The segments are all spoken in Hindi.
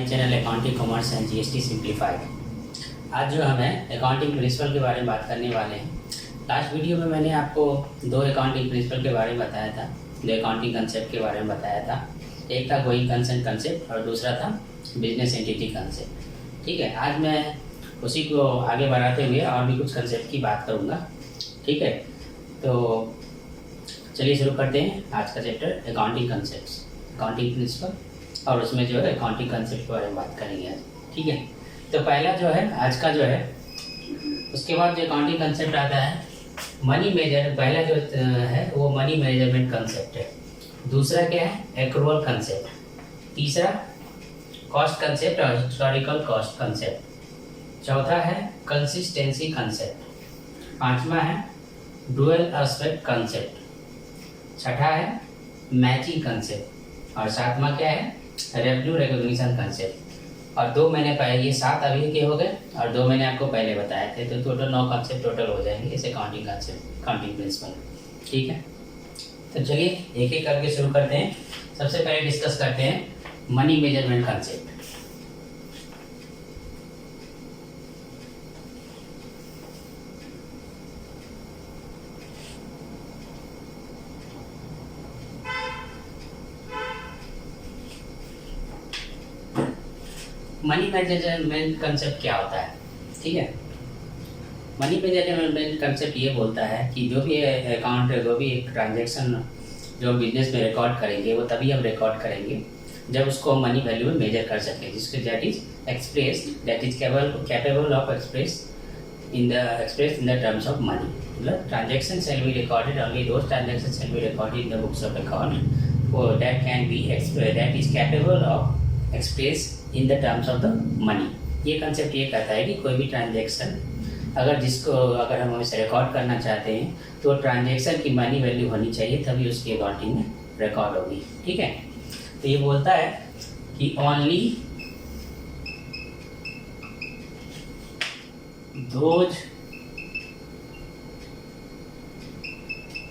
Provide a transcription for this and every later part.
My channel accounting commerce and GST simplified. आज जो हमें अकाउंटिंग प्रिंसिपल के बारे में बात करने वाले हैं। लास्ट वीडियो में मैंने आपको दो अकाउंटिंग प्रिंसिपल के बारे में बताया था, दो अकाउंटिंग कंसेप्ट के बारे में बताया था। एक था गोइंग कंसर्न कंसेप्ट और दूसरा था बिजनेस एंटिटी कंसेप्ट। ठीक है, आज मैं उसी को आगे बढ़ाते हुए और भी कुछ कंसेप्ट की बात करूँगा। ठीक है, तो चलिए शुरू करते हैं आज का chapter accounting concept, accounting principle, और उसमें जो है अकाउंटिंग कंसेप्ट के बारे में बात करेंगे आज। ठीक है, तो पहला जो है आज का जो है, उसके बाद जो अकाउंटिंग कंसेप्ट आता है मनी मेजर। पहला जो है वो मनी मैनेजमेंट कंसेप्ट है। दूसरा क्या है, एक्रूअल कंसेप्ट। तीसरा कॉस्ट कंसेप्ट और हिस्टोरिकल कॉस्ट कंसेप्ट। चौथा है कंसिस्टेंसी कंसेप्ट। पांचवा है डुअल एस्पेक्ट कंसेप्ट। छठा है मैचिंग कंसेप्ट और सातवां क्या है, रेवेन्यू रिकॉग्निशन कंसेप्ट। और दो मैंने पहले, ये 7 अभी के हो गए और दो मैंने आपको पहले बताए थे, तो टोटल 9 कंसेप्ट टोटल हो जाएंगे इस अकाउंटिंग कंसेप्ट, अकाउंटिंग प्रिंसिपल। ठीक है, तो चलिए एक एक करके शुरू करते हैं। सबसे पहले डिस्कस करते हैं money measurement concept. Money management concept क्या होता है? ठीक है, मनी मैनेजमेंट कंसेप्ट ये बोलता है कि जो भी अकाउंट, जो भी एक ट्रांजैक्शन जो बिजनेस में रिकॉर्ड करेंगे वो तभी हम रिकॉर्ड करेंगे जब उसको मनी वैल्यू में मेजर कर सकें, जिसके that is express, that is capable of express in the terms of money. मतलब transaction shall be recorded, only those transaction shall be recorded in the books of account that can be that is capable of express in the terms of the money. ये कंसेप्ट ये कहता है कि कोई भी ट्रांजैक्शन अगर हम उसे रिकॉर्ड करना चाहते हैं तो ट्रांजैक्शन की मनी वैल्यू होनी चाहिए, तभी उसकी अकाउंटिंग में रिकॉर्ड होगी। ठीक है, तो ये बोलता है कि only those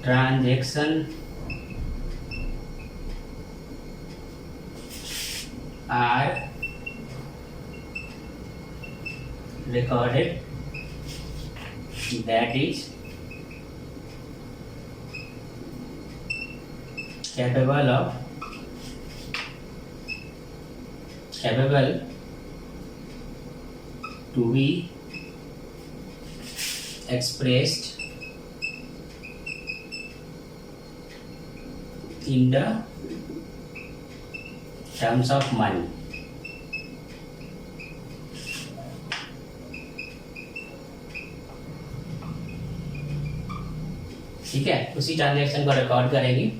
transaction are recorded that is capable to be expressed in the terms of money। ठीक है, उसी ट्रांजैक्शन को रिकॉर्ड करेंगे,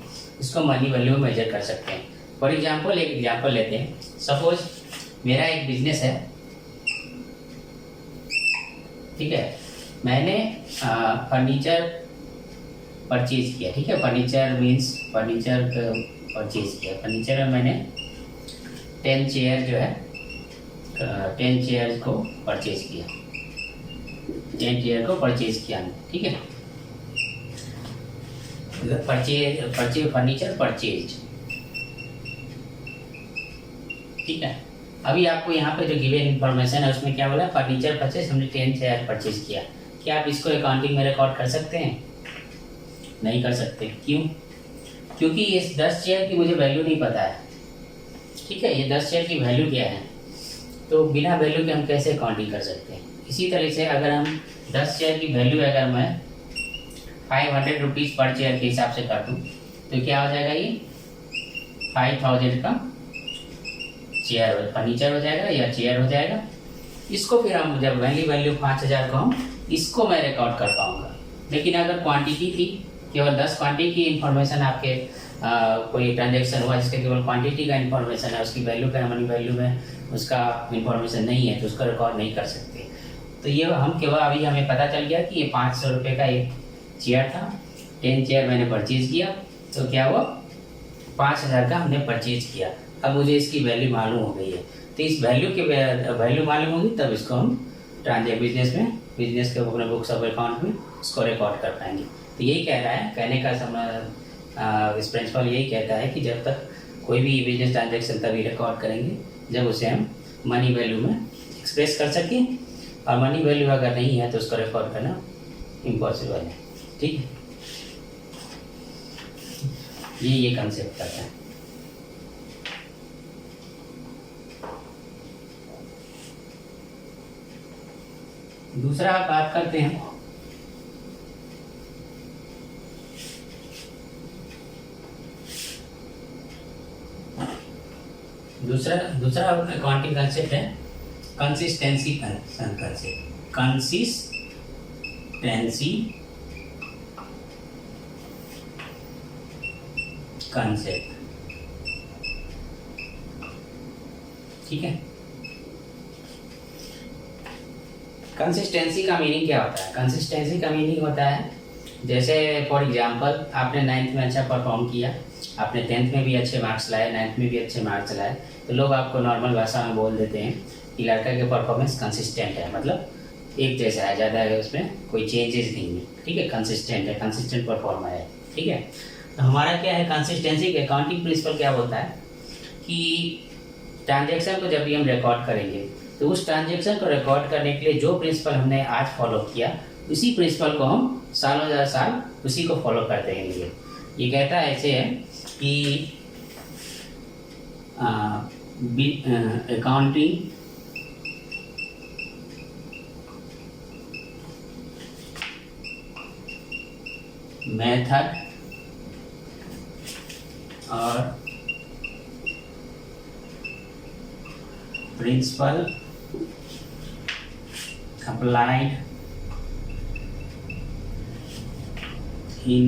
इसको मनी वैल्यू में मेजर कर सकते हैं। फॉर एग्जांपल एक एग्जांपल लेते हैं। सपोज मेरा एक बिजनेस है। ठीक है, मैंने फर्नीचर परचेज किया। ठीक है, फर्नीचर मीन्स फर्नीचर परचेज किया। फर्नीचर में मैंने 10 चेयर जो है 10 चेयर को परचेज किया, 10 चेयर को परचेज किया। ठीक है, परचेज फर्नीचर परचेज। ठीक है, अभी आपको यहाँ पे जो गिवन इंफॉर्मेशन है उसमें क्या बोला, फर्नीचर परचेज, हमने 10 चेयर परचेज किया। क्या आप इसको अकाउंटिंग में रिकॉर्ड कर सकते हैं? नहीं कर सकते। क्यों? क्योंकि इस 10 चेयर की मुझे वैल्यू नहीं पता है। ठीक है, ये 10 चेयर की वैल्यू क्या है, तो बिना वैल्यू के हम कैसे अकाउंटिंग कर सकते हैं? इसी तरह से अगर हम 10 चेयर की वैल्यू अगर मैं 500 रुपीज़ पर चेयर के हिसाब से कर दूँ तो क्या हो जाएगा, ये 5000 का चेयर फर्नीचर हो जाएगा या चेयर हो जाएगा। इसको फिर हम जब वैल्यू 5000 को हम इसको मैं रिकॉर्ड कर पाऊँगा। लेकिन अगर क्वांटिटी थी, केवल 10 क्वांटिटी की इंफॉर्मेशन आपके कोई ट्रांजेक्शन हुआ जिसके केवल क्वांटिटी का इंफॉर्मेशन है, उसकी वैल्यू का मनी वैल्यू में उसका इंफॉर्मेशन नहीं है, तो उसको रिकॉर्ड नहीं कर सकते। तो ये हम केवल अभी हमें पता चल गया कि ये 500 रुपये का एक चेयर था, 10 चेयर मैंने परचेज किया, तो क्या हुआ, 5000 का हमने परचेज किया। अब मुझे इसकी वैल्यू मालूम हो गई है, तो इस वैल्यू की वैल्यू मालूम होगी तब इसको हम बिजनेस के अपने बुक्स ऑफ अकाउंट में इसको रिकॉर्ड कर पाएंगे। तो यही कह रहा है, कहने का समय इस प्रिंसिपल यही कहता है कि जब तक कोई भी बिजनेस ट्रांजेक्शन तभी रिकॉर्ड करेंगे जब उसे हम मनी वैल्यू में एक्सप्रेस कर सके, और मनी वैल्यू अगर नहीं है तो उसको रिकॉर्ड करना इम्पॉसिबल है। ठीक है, ये कंसेप्ट करता है। दूसरा बात करते हैं दूसरा अकाउंटिंग कंसेप्ट है कंसिस्टेंसी कंसेप्ट। कंसिस्टेंसी कंसेप्ट, ठीक है। कंसिस्टेंसी का मीनिंग क्या होता है? कंसिस्टेंसी का मीनिंग होता है, जैसे फॉर एग्जांपल आपने 9th में अच्छा परफॉर्म किया, आपने 10th में भी अच्छे मार्क्स लाए, 9th में भी अच्छे मार्क्स लाए, तो लोग आपको नॉर्मल भाषा में बोल देते हैं कि लड़का के परफॉर्मेंस कंसिस्टेंट है, मतलब एक जैसा है, ज़्यादा है, उसमें कोई चेंजेस नहीं है। ठीक है, कंसिस्टेंट है, कंसिस्टेंट परफॉर्मर है। ठीक है, तो हमारा क्या है कंसिस्टेंसी के अकाउंटिंग प्रिंसिपल क्या होता है कि ट्रांजेक्शन को जब भी हम रिकॉर्ड करेंगे तो उस ट्रांजेक्शन को रिकॉर्ड करने के लिए जो प्रिंसिपल हमने आज फॉलो किया, उसी प्रिंसिपल को हम सालों दर साल उसी को फॉलो करते रहेंगे। ये कहता है ऐसे है कि अकाउंटिंग मेथड और principal applied in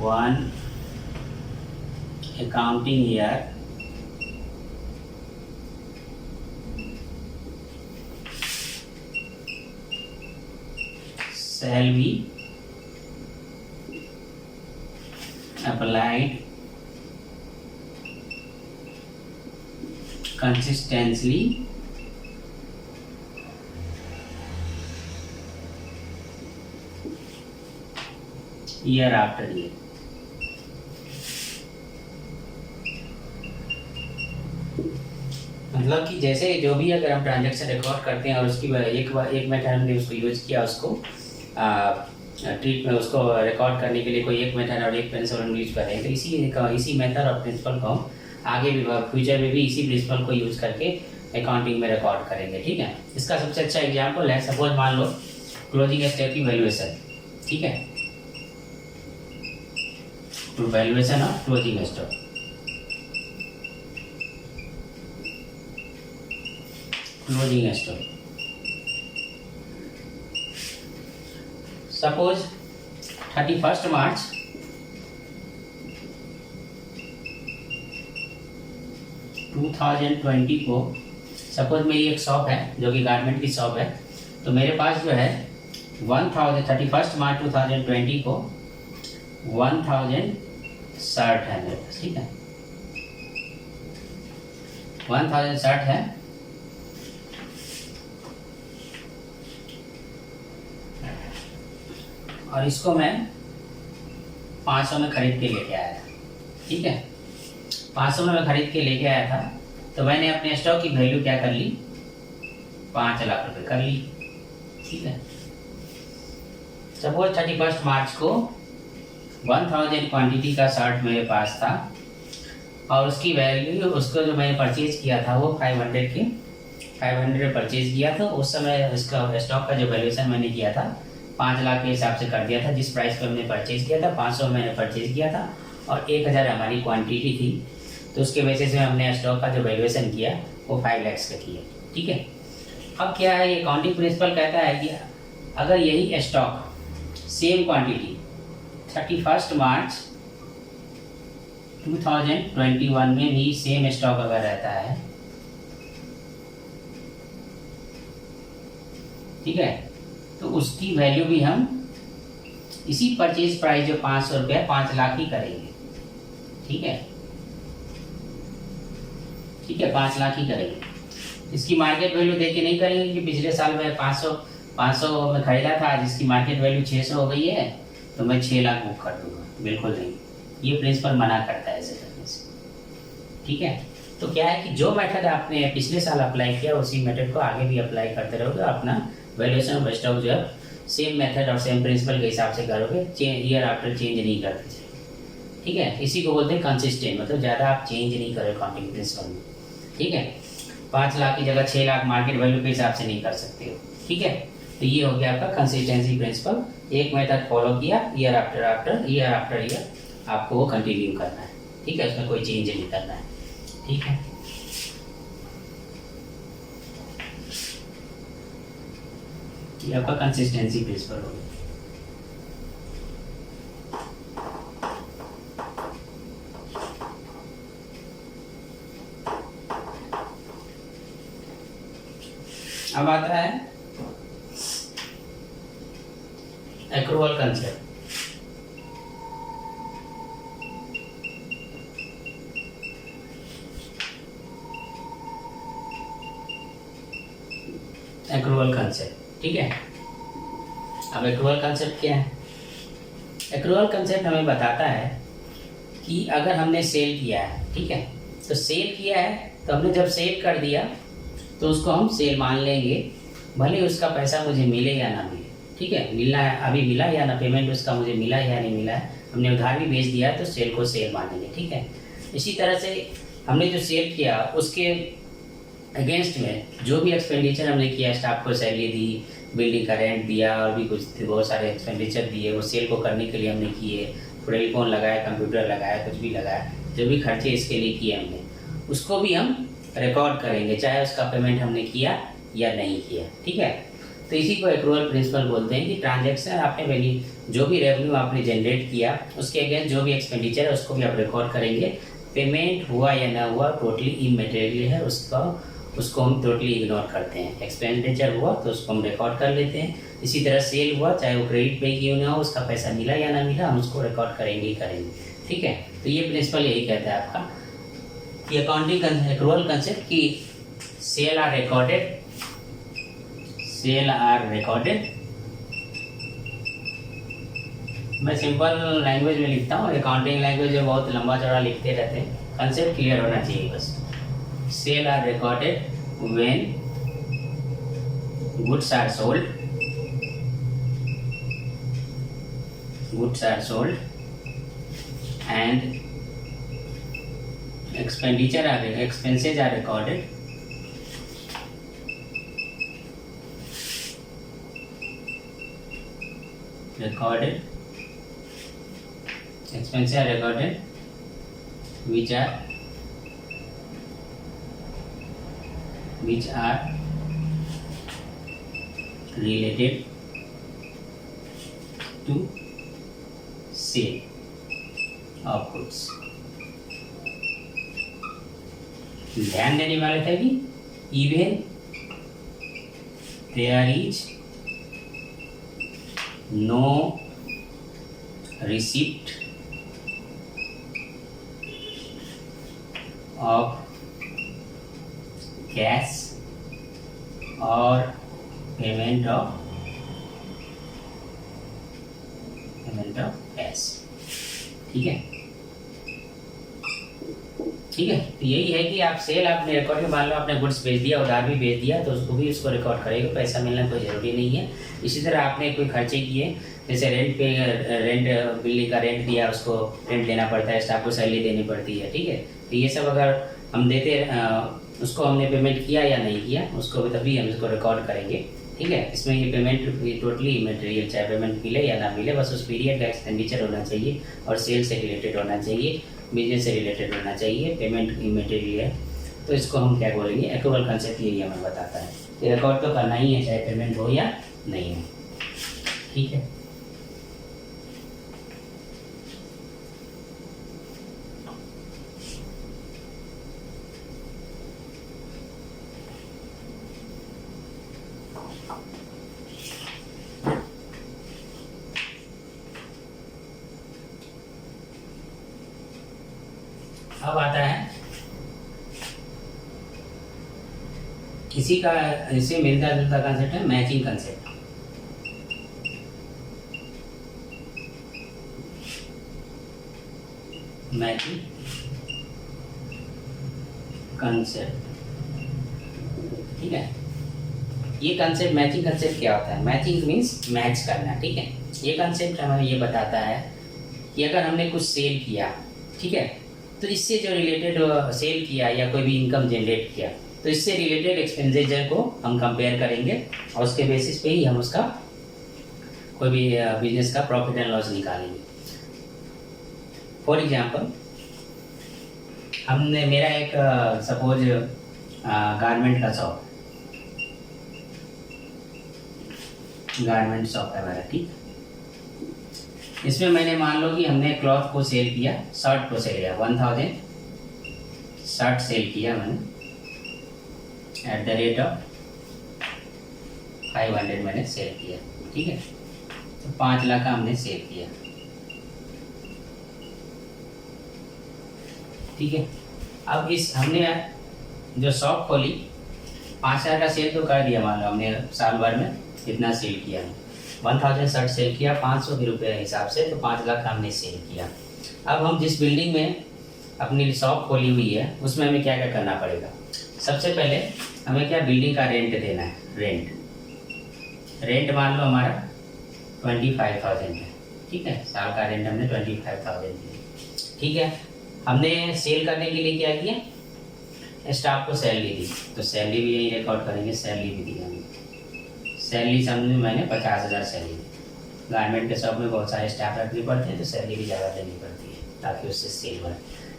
one accounting year shall be applied consistently year after year। मतलब कि जैसे जो भी अगर हम ट्रांजैक्शन रिकॉर्ड करते हैं और उसकी एक मेथड हमने उसको यूज किया, उसको ट्रीट में उसको रिकॉर्ड करने के लिए कोई एक मेथड और एक प्रिंसिपल हम यूज कर रहे हैं, तो इसी मेथड और प्रिंसिपल को हम आगे भी फ्यूचर में भी इसी प्रिंसिपल को यूज करके अकाउंटिंग में रिकॉर्ड करेंगे। ठीक है, इसका सबसे अच्छा एग्जांपल है, सपोज मान लो क्लोजिंग स्टॉक की वैल्यूएशन। ठीक है, तो valuation of closing stock, closing stock suppose 31 मार्च 2020 को, सपोज मेरी एक शॉप है जो कि गारमेंट की शॉप है, तो मेरे पास जो है 31 मार्च 2020 को 1000 शर्ट है मेरे पास। ठीक है, 1000 शर्ट है, और इसको मैं 500 में खरीद के लेके आया था। ठीक है, 500 में मैं खरीद के लेके आया था, तो मैंने अपने स्टॉक की वैल्यू क्या कर ली, 5 लाख रुपए कर ली। ठीक है, सपोज 31 मार्च को 1000 क्वांटिटी का शर्ट मेरे पास था, और उसकी वैल्यू, उसको जो मैंने परचेज किया था वो 500 परचेज किया था। उस समय इसका स्टॉक का जो वैल्यूएशन मैंने किया था 5 लाख के हिसाब से कर दिया था, जिस प्राइस पर हमने परचेज किया था 500 मैंने परचेज किया था, और 1000 हमारी क्वांटिटी थी, तो उसके बेसिस में हमने स्टॉक का जो वैल्यूएशन किया वो 5 लाख का किया। ठीक है, अब क्या है, ये अकाउंटिंग प्रिंसिपल कहता है कि अगर यही स्टॉक सेम क्वांटिटी 31 मार्च 2021 में भी सेम स्टॉक अगर रहता है, ठीक है, तो उसकी वैल्यू भी हम इसी परचेज प्राइस जो 500 रुपया 5 लाख ही करेंगे। ठीक है, ठीक है, 5 लाख ही करेंगे। इसकी मार्केट वैल्यू देख के नहीं करेंगे कि पिछले साल में 500 में खरीदा था, जिसकी मार्केट वैल्यू 600 हो गई है तो मैं 6 लाख बुक कर दूंगा, बिल्कुल नहीं। ये प्रिंसिपल मना करता है ऐसे करने से। ठीक है, तो क्या है कि जो मेथड आपने पिछले साल अप्लाई किया उसी मेथड को आगे भी अप्लाई करते रहोगे, अपना वैल्यूएशन ऑफ स्टॉक जो है सेम मेथड और सेम प्रिंसिपल के हिसाब से करोगे, ईयर आफ्टर चेंज नहीं करते जाए। ठीक है, इसी को बोलते हैं कंसिस्टेंट, मतलब ज़्यादा आप चेंज नहीं करो अकाउंटिंग प्रिंसिपल में। ठीक है, 5 लाख की जगह 6 लाख मार्केट वैल्यू के हिसाब से नहीं कर सकते हो। ठीक है, तो ये हो गया आपका कंसिस्टेंसी प्रिंसिपल। एक मेथड फॉलो किया, ईयर आफ्टर ईयर आपको वो कंटिन्यू करना है। ठीक है, उसमें कोई चेंज नहीं करना है। ठीक है, ये आपका कंसिस्टेंसी प्रिंसिपल हो गया। अब आता है एक्रूअल कंसेप्ट। एक्रूअल कंसेप्ट, ठीक है। अब एक्रूअल कंसेप्ट क्या है? एक्रूअल कंसेप्ट हमें बताता है कि अगर हमने सेल किया है, ठीक है, तो सेल किया है तो हमने जब सेल कर दिया तो उसको हम सेल मान लेंगे, भले उसका पैसा मुझे मिले या ना मिले। ठीक है, मिलना है, अभी मिला या ना, पेमेंट उसका मुझे मिला या नहीं मिला है, हमने उधार भी बेच दिया तो सेल को सेल मानेंगे। ठीक है, इसी तरह से हमने जो सेल किया उसके अगेंस्ट में जो भी एक्सपेंडिचर हमने किया, स्टाफ को सैलरी दी, बिल्डिंग का रेंट दिया और भी कुछ बहुत सारे एक्सपेंडिचर दिए, वो सेल को करने के लिए हमने किए, टेलीफोन लगाया, कंप्यूटर लगाया, कुछ भी लगाया, जो भी खर्चे इसके लिए किए हमने, उसको भी हम रिकॉर्ड करेंगे, चाहे उसका पेमेंट हमने किया या नहीं किया। ठीक है, तो इसी को एक्रूअल प्रिंसिपल बोलते हैं कि ट्रांजैक्शन आपने वैल्यू जो भी रेवेन्यू आपने जनरेट किया उसके अगेंस्ट जो भी एक्सपेंडिचर है उसको भी आप रिकॉर्ड करेंगे। पेमेंट हुआ या ना हुआ टोटली इमटेरियल है, उसको हम टोटली इग्नोर करते हैं। एक्सपेंडिचर हुआ तो उसको हम रिकॉर्ड कर लेते हैं। इसी तरह सेल हुआ, चाहे वो क्रेडिट पे क्यों ना हो, उसका पैसा मिला या ना मिला, हम उसको रिकॉर्ड करेंगे ही करेंगे। ठीक है, तो ये प्रिंसिपल यही कहता है आपका कि अकाउंटिंग एक्रूअल कंसेप्ट की सेल आर रिकॉर्डेड। मैं सिंपल लैंग्वेज में लिखता हूँ, अकाउंटिंग लैंग्वेज में बहुत लंबा चौड़ा लिखते रहते हैं, कंसेप्ट क्लियर होना चाहिए बस। Sale are recorded when goods are sold and expenses are recorded expenses are recorded which are related to sale of goods। ध्यान देने वाले थे कि even there is no receipt of cash और पेमेंट ऑफ कैश। ठीक है, ठीक है, तो यही है कि आप सेल आपने रिकॉर्ड में मान लो आपने गुड्स बेच दिया, उधार भी बेच दिया, तो उसको रिकॉर्ड करेगा, पैसा मिलना कोई ज़रूरी नहीं है। इसी तरह आपने कोई खर्चे किए, जैसे रेंट बिल्डिंग का रेंट दिया, उसको रेंट देना पड़ता है, स्टाफ को सैलरी देनी पड़ती है। ठीक है, तो ये सब अगर हम देते उसको हमने पेमेंट किया या नहीं किया, उसको भी तभी हम इसको रिकॉर्ड करेंगे। ठीक है, इसमें ये पेमेंट टोटली इमटेरियल, चाहे पेमेंट मिले या ना मिले, बस उस पीरियड का एक्सपेंडिचर होना चाहिए और सेल से रिलेटेड होना चाहिए, बिजनेस से रिलेटेड होना चाहिए, पेमेंट इमटेरियल है, तो इसको हम क्या बोलेंगे, एक्रूअल कंसेप्ट यही हमें बताता है कि रिकॉर्ड तो करना ही है, चाहे पेमेंट हो या नहीं हो। ठीक है, अब आता है इसी का, इसे मिलता जुलता कंसेप्ट है मैचिंग कंसेप्ट। कंसेप्ट, ठीक है। ये कंसेप्ट मैचिंग कंसेप्ट क्या होता है? मैचिंग मीन्स मैच करना, ठीक है। ये कंसेप्ट हमें ये बताता है कि अगर हमने कुछ सेल किया, ठीक है, तो इससे जो रिलेटेड सेल किया या कोई भी इनकम जनरेट किया, तो इससे रिलेटेड एक्सपेंडिचर को हम कंपेयर करेंगे और उसके बेसिस पे ही हम उसका कोई भी बिजनेस का प्रॉफिट एंड लॉस निकालेंगे। फॉर एग्जांपल, हमने मेरा एक सपोज गारमेंट का शॉप, गारमेंट शॉप है मेरा, ठीक। इसमें मैंने मान लो कि हमने क्लॉथ को सेल किया, शर्ट को सेल किया, 1000 शर्ट सेल किया मैंने एट द रेट ऑफ 500 मैंने सेल किया, ठीक है। तो 5 लाख का हमने सेल किया, ठीक है। अब इस हमने जो शॉप खोली, 5000 का सेल तो कर दिया, मान लो हमने साल भर में कितना सेल किया है, 1000 शर्ट सेल किया 500 रुपये हिसाब से, तो 5 लाख का हमने सेल किया। अब हम जिस बिल्डिंग में अपनी शॉप खोली हुई है उसमें हमें क्या क्या करना पड़ेगा? सबसे पहले हमें क्या बिल्डिंग का रेंट देना है। रेंट मान लो हमारा 25,000 है, ठीक है। साल का रेंट हमने 25,000 दिया, ठीक है। हमने सेल करने के लिए क्या किया? स्टाफ को सैलरी दी, तो सैलरी भी यही रिकॉर्ड करेंगे, सैलरी भी दी हमने। सैलरी समझ मैंने 50,000 सैलरी दी। गारमेंट के शॉप में बहुत सारे स्टाफ रखने पड़ते हैं, तो सैलरी भी ज़्यादा देनी पड़ती है ताकि उससे सेल बढ़े।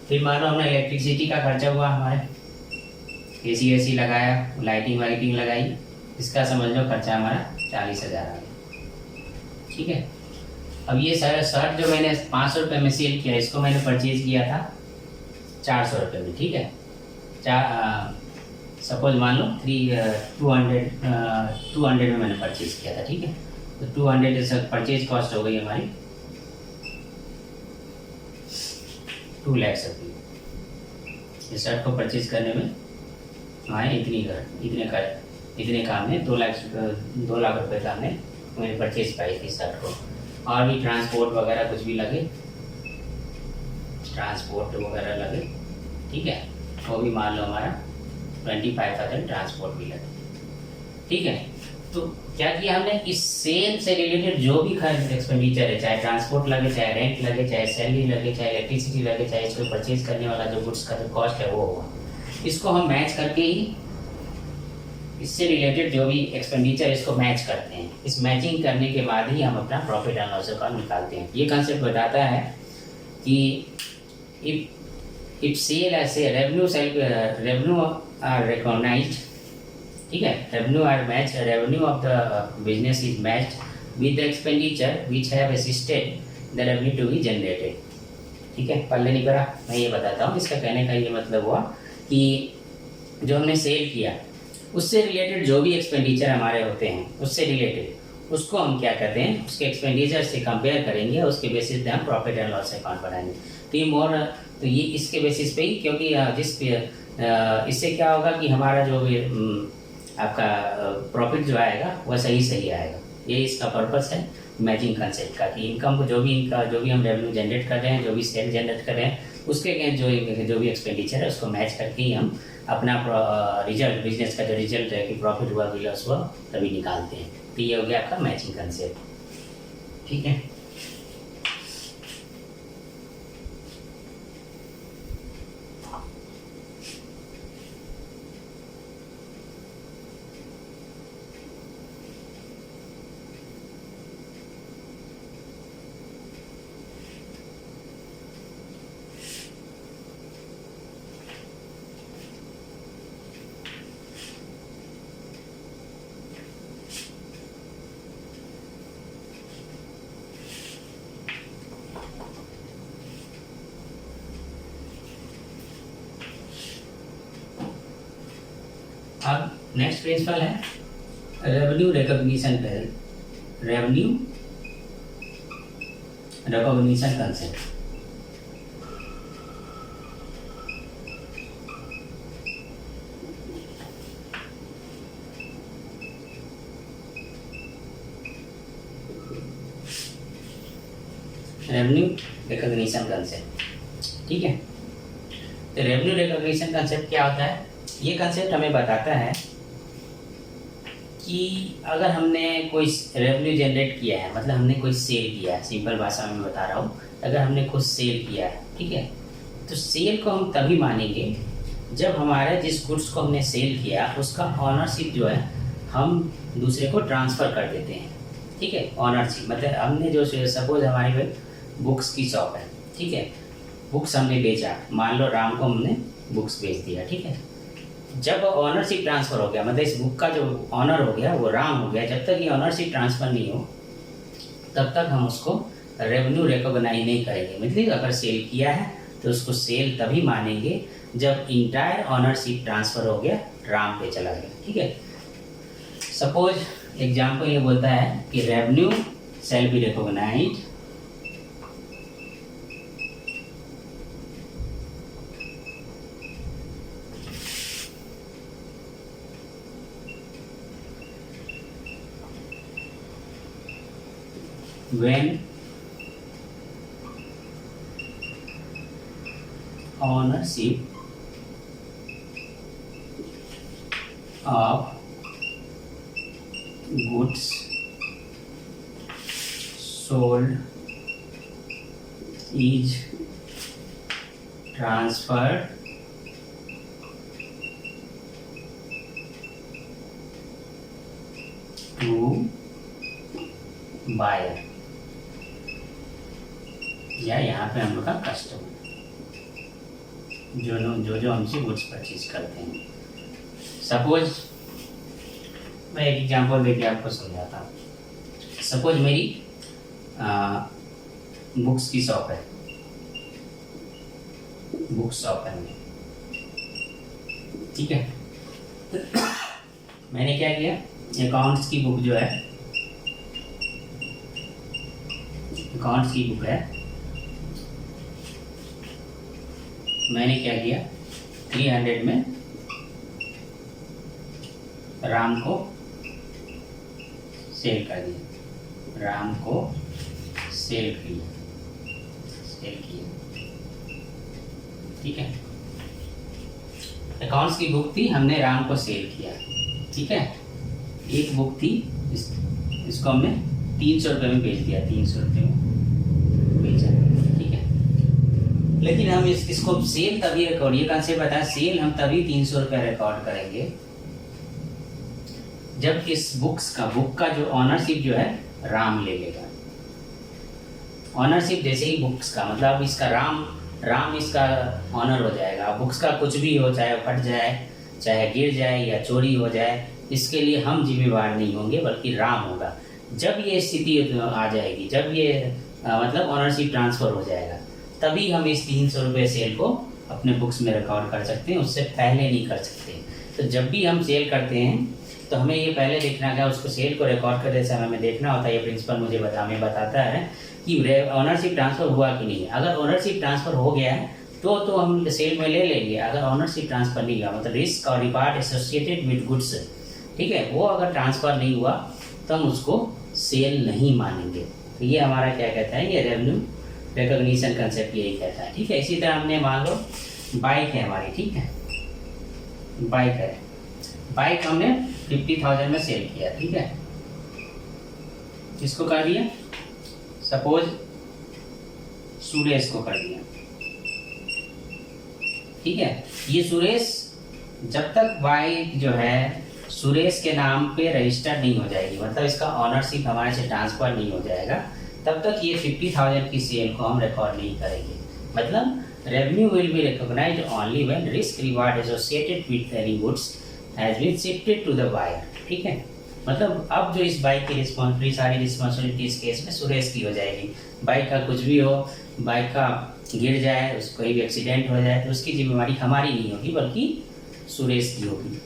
फिर मान लो हमने इलेक्ट्रिसिटी का खर्चा हुआ, हमारे AC लगाया, लाइटिंग वाइटिंग लगाई, इसका समझ लो खर्चा हमारा 40,000 आ गया, ठीक है। अब ये शर्ट जो मैंने 500 रुपये में सेल किया, इसको मैंने परचेज किया था 400 रुपये में, ठीक है। सपोज मान लो 200 में मैंने परचेज किया था, ठीक है। तो 200 परचेज कॉस्ट हो गई हमारी 2 लाख रुपये। इस शर्ट को परचेज करने में हमारे इतने काम में 2 लाख रुपये का हमने मैंने परचेज पाई थी शर्ट को। और भी ट्रांसपोर्ट वगैरह कुछ भी लगे, ठीक है, वो भी मान लो हमारा 25,000 ट्रांसपोर्ट भी लगे, ठीक है। तो क्या किया हमने? इस सेल से रिलेटेड जो भी खर्च एक्सपेंडिचर है, चाहे ट्रांसपोर्ट लगे, चाहे रेंट लगे, चाहे सैलरी लगे, चाहे इलेक्ट्रिसिटी लगे, चाहे इसको परचेज करने वाला जो गुड्स का जो कॉस्ट है वो होगा, इसको हम मैच करके ही इससे रिलेटेड जो भी एक्सपेंडिचर इसको मैच करते हैं। इस मैचिंग करने के बाद ही हम अपना प्रॉफिट एंड लॉस अकाउंट निकालते हैं। ये कंसेप्ट बताता है कि इफ सेल ऐसे रेवेन्यू आर रिकॉग्नाइज्ड, ठीक है, revenue of the business is matched with the expenditure which have assisted the revenue to be generated, ठीक है। पहले नहीं करा, मैं ये बताता हूँ। इसका कहने का ये मतलब हुआ कि जो हमने सेल किया उससे रिलेटेड जो भी एक्सपेंडिचर हमारे होते हैं, उससे रिलेटेड उसको हम क्या करते हैं, उसके एक्सपेंडिचर से कंपेयर करेंगे, उसके बेसिस पे हम प्रॉफिट एंड लॉस अकाउंट बनाएंगे। तो ये इसके बेसिस पे ही, क्योंकि इससे क्या होगा कि हमारा जो भी आपका प्रॉफिट जो आएगा वह सही आएगा। ये इसका पर्पस है मैचिंग कंसेप्ट का, कि इनकम को जो भी हम रेवेन्यू जनरेट कर रहे हैं, जो भी सेल जनरेट कर रहे हैं, उसके अगेंस्ट जो भी एक्सपेंडिचर है उसको मैच करके ही हम अपना रिजल्ट, बिजनेस का जो रिजल्ट है कि प्रॉफिट हुआ कि लॉस हुआ, तभी निकालते हैं। तो ये हो गया आपका मैचिंग कंसेप्ट, ठीक है। अब नेक्स्ट प्रिंसिपल है revenue recognition concept. Revenue recognition concept, ठीक है। तो रेवेन्यू रिकॉग्निशन कंसेप्ट क्या होता है? ये कंसेप्ट हमें बताता है कि अगर हमने कोई रेवेन्यू जनरेट किया है, मतलब हमने कोई सेल किया है, सिंपल भाषा में बता रहा हूँ, अगर हमने कुछ सेल किया है, ठीक है, तो सेल को हम तभी मानेंगे जब हमारे जिस गुड्स को हमने सेल किया उसका ऑनरशिप जो है हम दूसरे को ट्रांसफ़र कर देते हैं, ठीक है। ऑनरशिप मतलब हमने जो सपोज हमारी बुक्स की शॉप है, ठीक है, बुक्स हमने बेचा, मान लो राम को हमने बुक्स बेच दिया, ठीक है। जब ऑनरशिप ट्रांसफ़र हो गया, मतलब इस बुक का जो ऑनर हो गया वो राम हो गया, जब तक ये ऑनरशिप ट्रांसफ़र नहीं हो तब तक हम उसको रेवेन्यू रिकॉग्नाइज नहीं करेंगे। मतलब अगर सेल किया है तो उसको सेल तभी मानेंगे जब इंटायर ऑनरशिप ट्रांसफ़र हो गया, राम पे चला गया, ठीक है। सपोज एग्जाम्पल ये बोलता है कि revenue shall be recognised when ownership of goods sold is transferred to buyer, या यहाँ पे हम लोग का कस्टमर जो हमसे गुड्स परचेज करते हैं। सपोज मैं एक एग्जांपल देके आपको समझाता हूँ। सपोज मेरी बुक्स की शॉप है, बुक शॉप है मेरी, ठीक है। मैंने क्या किया, अकाउंट्स की बुक जो है, अकाउंट्स की बुक है, मैंने क्या किया 300 में राम को सेल कर दिया, राम को सेल किया, ठीक है। अकाउंट्स की बुक थी, हमने राम को सेल किया, ठीक है। एक बुक थी, इसको हमने 300 रुपये में बेच दिया, 300 रुपये में बेचा, ठीक है। लेकिन हम इसको सेल तभी रिकॉर्ड, ये कंसेप्ट बताया, सेल हम तभी 300 रुपये रिकॉर्ड करेंगे जब इस बुक का जो ऑनरशिप जो है राम ले लेगा। ऑनरशिप जैसे ही बुक्स का मतलब इसका राम इसका ऑनर हो जाएगा। बुक्स का कुछ भी हो, चाहे फट जाए, चाहे गिर जाए या चोरी हो जाए, इसके लिए हम जिम्मेवार नहीं होंगे बल्कि राम होगा। जब ये स्थिति आ जाएगी, जब ये मतलब ऑनरशिप ट्रांसफ़र हो जाएगा, तभी हम इस 300 रुपये सेल को अपने बुक्स में रिकॉर्ड कर सकते हैं, उससे पहले नहीं कर सकते। तो जब भी हम सेल करते हैं तो हमें ये पहले देखना है, उसको सेल को रिकॉर्ड करते समय हमें देखना होता है, ये प्रिंसिपल मुझे हमें बताता है कि ऑनरशिप ट्रांसफ़र हुआ कि नहीं है। अगर ऑनरशिप ट्रांसफ़र हो गया है तो हम सेल में ले लेंगे। अगर ऑनरशिप ट्रांसफ़र नहीं हुआ, मतलब रिस्क और रिवार्ड एसोसिएटेड विद गुड्स, ठीक है, वो अगर ट्रांसफ़र नहीं हुआ तो हम उसको सेल नहीं मानेंगे। तो ये हमारा क्या कहता है, ये रेवेन्यू रिकॉग्निशन कंसेप्ट यही कहता है, ठीक है। इसी तरह हमने मान लो बाइक है हमारी, ठीक है, बाइक है, बाइक हमने 50,000 में सेल किया, ठीक है। किसको कर दिया, सपोज सुरेश को कर दिया, ठीक है। ये सुरेश, जब तक बाइक जो है सुरेश के नाम पे रजिस्टर्ड नहीं हो जाएगी, मतलब इसका ऑनरशिप हमारे से ट्रांसफर नहीं हो जाएगा, तब तक ये 50,000 की सेल को हम रिकॉर्ड नहीं करेंगे। मतलब revenue will be recognised only when risk reward associated with any goods has been shifted to the buyer, ठीक है। मतलब अब जो इस बाइक की रिस्पॉन्सिबिलिटी, सारी रिस्पॉन्सिबिलिटी इस केस में सुरेश की हो जाएगी। बाइक का कुछ भी हो, बाइक का गिर जाए, उसको कोई भी एक्सीडेंट हो जाए, तो उसकी जिम्मेवारी हमारी नहीं होगी बल्कि सुरेश की होगी।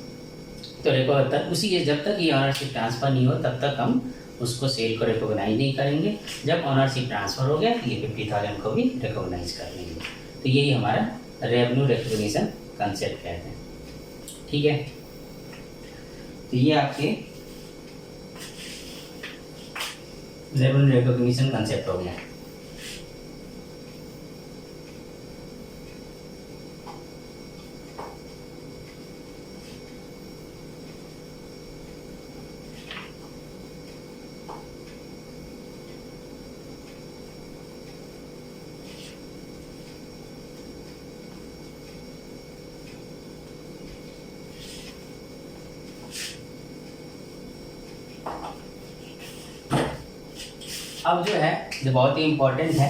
तो रिकॉर्ड तक उसी जब तक ये ऑनरशिप ट्रांसफ़र नहीं हो तब तक हम उसको सेल को रिकॉग्नाइज नहीं करेंगे। जब ऑनरशिप ट्रांसफ़र हो गया तो ये 50,000 को भी रिकॉग्नाइज कर लेंगे। तो यही हमारा रेवेन्यू रिकॉग्निशन कंसेप्ट कहते हैं, ठीक है। तो ये आपके रेवेन्यू रिकॉग्निशन कंसेप्ट हो गया। अब जो है जो बहुत ही इम्पोर्टेंट है,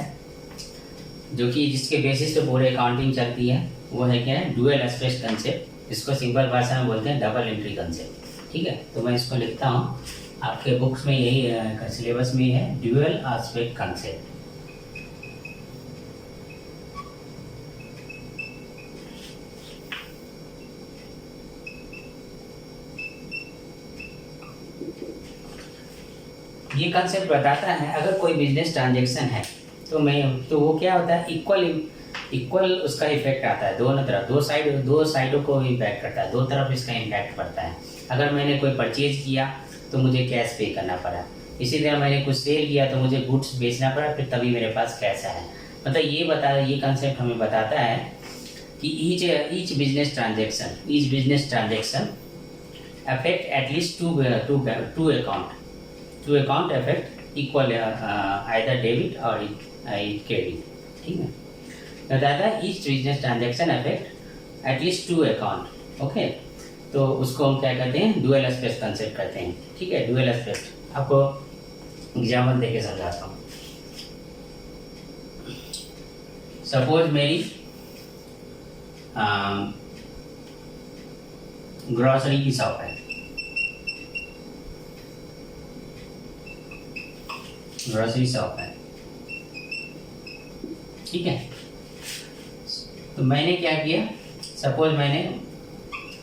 जो कि जिसके बेसिस पे पूरे अकाउंटिंग चलती है, वो है क्या है, डुअल एस्पेक्ट कंसेप्ट। इसको सिंपल भाषा में बोलते हैं डबल एंट्री कंसेप्ट। ठीक है, तो मैं इसको लिखता हूँ, आपके बुक्स में यही सिलेबस में है, डुअल एस्पेक्ट कंसेप्ट। ये कंसेप्ट बताता है अगर कोई बिजनेस ट्रांजैक्शन है तो वो क्या होता है, इक्वल उसका इफेक्ट आता है दोनों तरफ, दो साइडों को इम्पैक्ट करता है, दो तरफ इसका इम्पैक्ट पड़ता है। अगर मैंने कोई परचेज किया तो मुझे कैश पे करना पड़ा, इसी तरह मैंने कुछ सेल किया तो मुझे गुड्स बेचना पड़ा, फिर तभी मेरे पास कैश आया। मतलब ये कंसेप्ट हमें बताता है कि each business transaction affect at least to account affect equal either debit और क्रेडिट। ठीक है, बताता है each business transaction affect at least to account. Okay, तो उसको हम क्या करते हैं, डुअल एस्पेक्ट कंसेप्ट करते हैं। ठीक है, डुअल एस्पेक्ट आपको एग्जाम्पल देके समझाता हूँ। सपोज मेरी ग्रोसरी की शॉप है, ग्रोसरी शॉप है। ठीक है, तो मैंने क्या किया, सपोज मैंने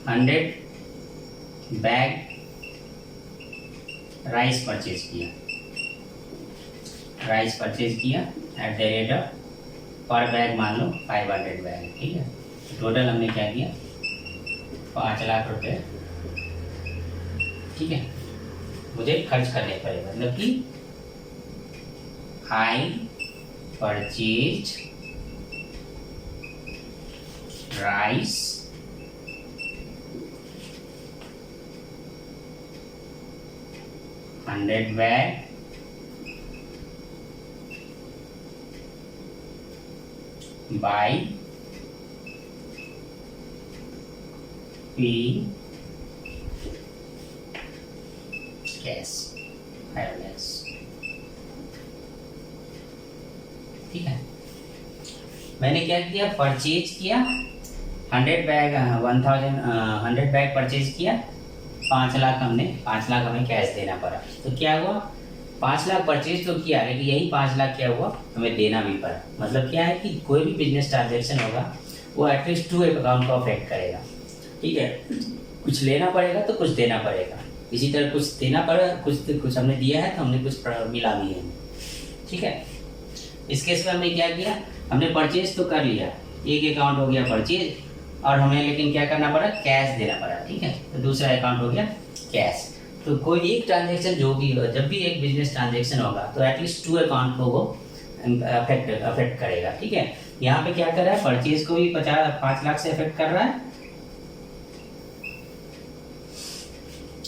100 बैग राइस परचेज किया एट द रेट ऑफ पर बैग मान लो 500 बैग। ठीक है, टोटल हमने क्या किया, 5 लाख रुपए। ठीक है, मुझे खर्च करने पड़ेगा, मतलब कि I purchased rice $100 bag by paying cash 5 lakhs। ठीक है, मैंने क्या किया, परचेज किया 100 बैग परचेज किया, 5 लाख हमें कैश देना पड़ा। तो क्या हुआ, 5 लाख परचेज तो किया, लेकिन यही 5 लाख क्या हुआ, हमें देना भी पड़ा। मतलब क्या है कि कोई भी बिजनेस ट्रांजेक्शन होगा वो एटलीस्ट 2 अकाउंट को अफेक्ट करेगा। ठीक है, कुछ लेना पड़ेगा तो कुछ देना पड़ेगा, इसी तरह कुछ देना पड़ेगा, कुछ हमने दिया है तो हमने कुछ मिला भी है। ठीक है, इस केस में हमने क्या किया, हमने परचेज तो कर लिया, एक अकाउंट हो गया परचेज, और हमें लेकिन क्या करना पड़ा, कैश देना पड़ा। ठीक है, तो दूसरा अकाउंट हो गया कैश। तो कोई एक ट्रांजेक्शन जो भी हो, जब भी एक बिजनेस ट्रांजेक्शन होगा तो एटलीस्ट 2 अकाउंट को वो अफेक्ट करेगा। ठीक है, यहाँ पे क्या कर रहा है, परचेज को भी 5 लाख से अफेक्ट कर रहा है,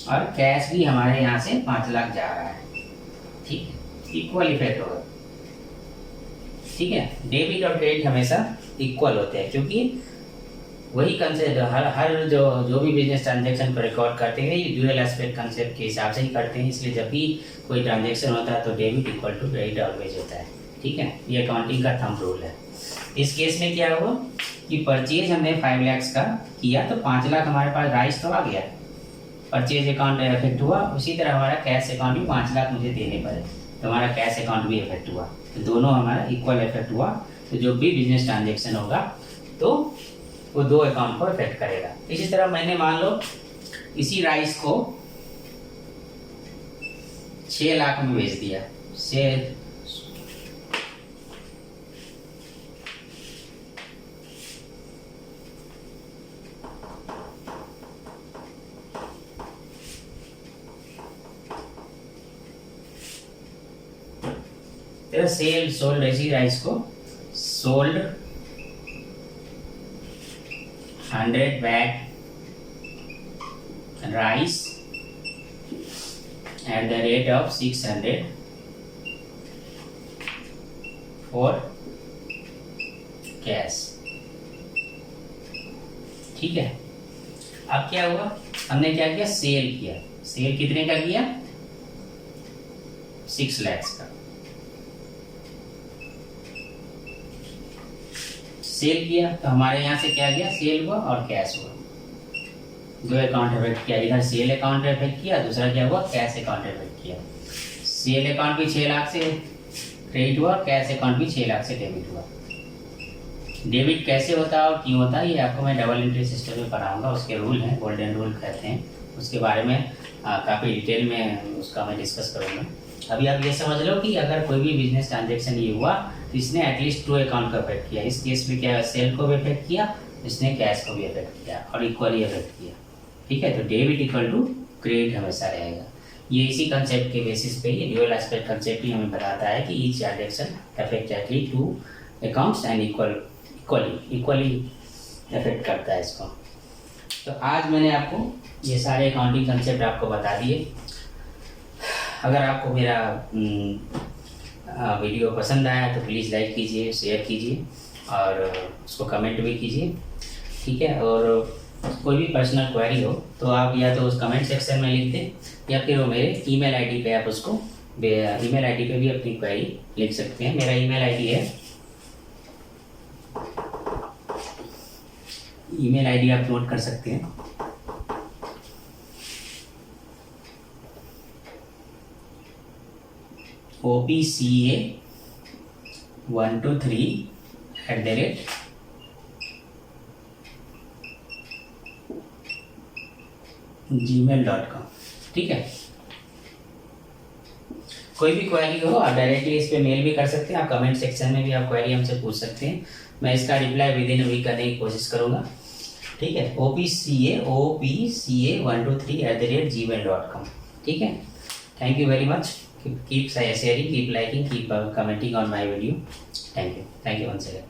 और कैश भी हमारे यहाँ से 5 लाख जा रहा है। ठीक है, इक्वल इफेक्ट होगा। ठीक है, डेबिट और क्रेडिट हमेशा इक्वल होते हैं, क्योंकि वही कंसेप्ट हर जो भी बिजनेस ट्रांजेक्शन पर रिकॉर्ड करते हैं, ये डुअल एस्पेक्ट कंसेप्ट के हिसाब से ही करते हैं। इसलिए जब भी कोई ट्रांजेक्शन होता है तो debit equal to credit always होता है। ठीक है, ये अकाउंटिंग का थंब रूल है। इस केस में क्या हुआ कि परचेज हमने 5 लाख का किया, तो 5 लाख हमारे पास राइस तो आ गया, परचेज अकाउंट इफेक्ट हुआ। उसी तरह हमारा कैश अकाउंट भी 5 लाख मुझे देने पड़े, तो हमारा कैश अकाउंट भी इफेक्ट हुआ, तो दोनों हमारा इक्वल इफेक्ट हुआ। तो जो भी बिजनेस ट्रांजेक्शन होगा तो वो 2 अकाउंट को इफेक्ट करेगा। इसी तरह मैंने मान लो इसी राइस को 6 लाख में बेच दिया, सोल्ड ऐसी राइस को sold 100 bag rice at the rate of 600 for cash। ठीक है, अब क्या हुआ, हमने क्या किया, सेल किया। सेल कितने का किया, 6 लाख का। सेल किया तो हमारे यहाँ से क्या गया, सेल हुआ और कैश हुआ, दो अकाउंट इफेक्ट किया। इधर सेल अकाउंट इफेक्ट किया, दूसरा क्या हुआ, कैश अकाउंट इफेक्ट किया। सेल अकाउंट भी 6 लाख से क्रेडिट हुआ, कैश अकाउंट भी 6 लाख से डेबिट हुआ। डेबिट कैसे होता है और क्यों होता है ये आपको मैं डबल एंट्री सिस्टम में पढ़ाऊंगा। उसके रूल हैं, गोल्डन रूल कहते हैं, उसके बारे में काफ़ी डिटेल में उसका मैं डिस्कस करूँगा। अभी आप ये समझ लो कि अगर कोई भी बिजनेस ट्रांजेक्शन ये हुआ तो इसने एटलीस्ट 2 अकाउंट को अफेक्ट किया। इस केस में क्या, सेल को भी अफेक्ट किया, इसने कैश को भी अफेक्ट किया और इक्वली अफेक्ट किया। ठीक है, तो डेबिट इक्वल टू क्रेडिट हमेशा रहेगा। ये इसी कंसेप्ट के बेसिस पे ये ड्यूअल एस्पेक्ट कंसेप्ट ही हमें बताता है कि each transaction affect at least 2 accounts and equally affect करता है इसको। तो आज मैंने आपको ये सारे अकाउंटिंग कंसेप्ट आपको बता दिए। अगर आपको मेरा वीडियो पसंद आया तो प्लीज़ लाइक कीजिए, शेयर कीजिए और उसको कमेंट भी कीजिए। ठीक है, और कोई भी पर्सनल क्वेरी हो तो आप या तो उस कमेंट सेक्शन में लिख दें या फिर वो मेरे ईमेल आईडी पे आप उसको ईमेल आईडी पे भी अपनी क्वेरी लिख सकते हैं। मेरा ईमेल आईडी है, ईमेल आईडी आप नोट कर सकते हैं, opca123@gmail.com। ठीक है, कोई भी क्वेरी हो आप डायरेक्टली इस पे मेल भी कर सकते हैं, आप कमेंट सेक्शन में भी आप क्वेरी हमसे पूछ सकते हैं। मैं इसका रिप्लाई विद इन वीक करने की कोशिश करूँगा। ठीक है, opca123@gmail.com। ठीक है, thank you very much. Keep sharing, keep liking, keep commenting on my video. Thank you once again.